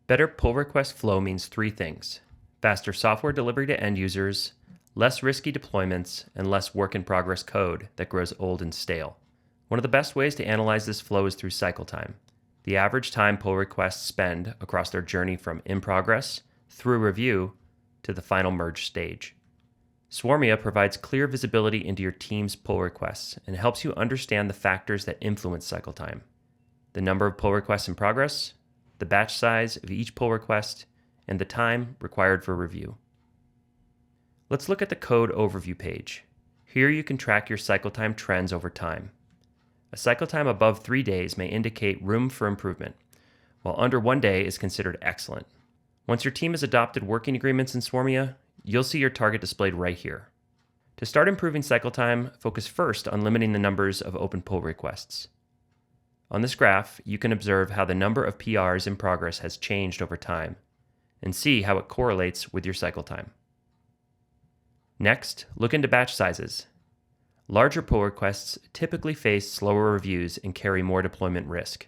Better pull request flow means three things: faster software delivery to end users, less risky deployments, and less work-in-progress code that grows old and stale. One of the best ways to analyze this flow is through cycle time, the average time pull requests spend across their journey from in progress, through review, to the final merge stage. Swarmia provides clear visibility into your team's pull requests and helps you understand the factors that influence cycle time: the number of pull requests in progress, the batch size of each pull request, and the time required for review. Let's look at the code overview page. Here you can track your cycle time trends over time. A cycle time above 3 days may indicate room for improvement, while under 1 day is considered excellent. Once your team has adopted working agreements in Swarmia, you'll see your target displayed right here. To start improving cycle time, focus first on limiting the numbers of open pull requests. On this graph, you can observe how the number of PRs in progress has changed over time, and see how it correlates with your cycle time. Next, look into batch sizes. Larger pull requests typically face slower reviews and carry more deployment risk.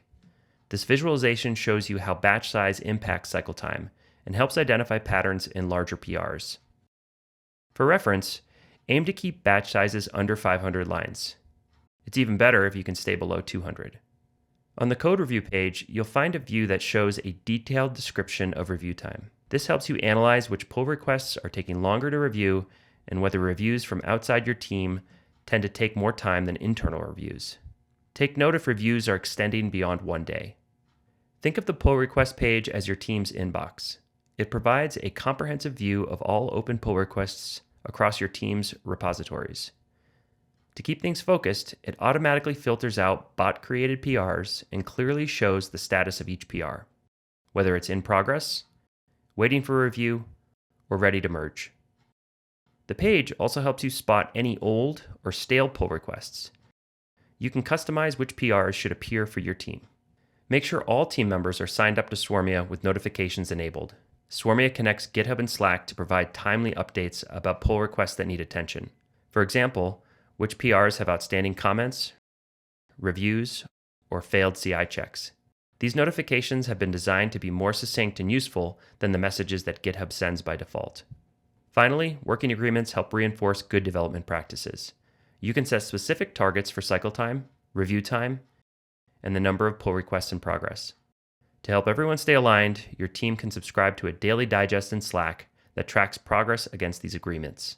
This visualization shows you how batch size impacts cycle time and helps identify patterns in larger PRs. For reference, aim to keep batch sizes under 500 lines. It's even better if you can stay below 200. On the code review page, you'll find a view that shows a detailed description of review time. This helps you analyze which pull requests are taking longer to review and whether reviews from outside your team tend to take more time than internal reviews. Take note if reviews are extending beyond 1 day. Think of the pull request page as your team's inbox. It provides a comprehensive view of all open pull requests across your team's repositories. To keep things focused, it automatically filters out bot-created PRs and clearly shows the status of each PR, whether it's in progress, waiting for review, or ready to merge. The page also helps you spot any old or stale pull requests. You can customize which PRs should appear for your team. Make sure all team members are signed up to Swarmia with notifications enabled. Swarmia connects GitHub and Slack to provide timely updates about pull requests that need attention. For example, which PRs have outstanding comments, reviews, or failed CI checks. These notifications have been designed to be more succinct and useful than the messages that GitHub sends by default. Finally, working agreements help reinforce good development practices. You can set specific targets for cycle time, review time, and the number of pull requests in progress. To help everyone stay aligned, your team can subscribe to a daily digest in Slack that tracks progress against these agreements.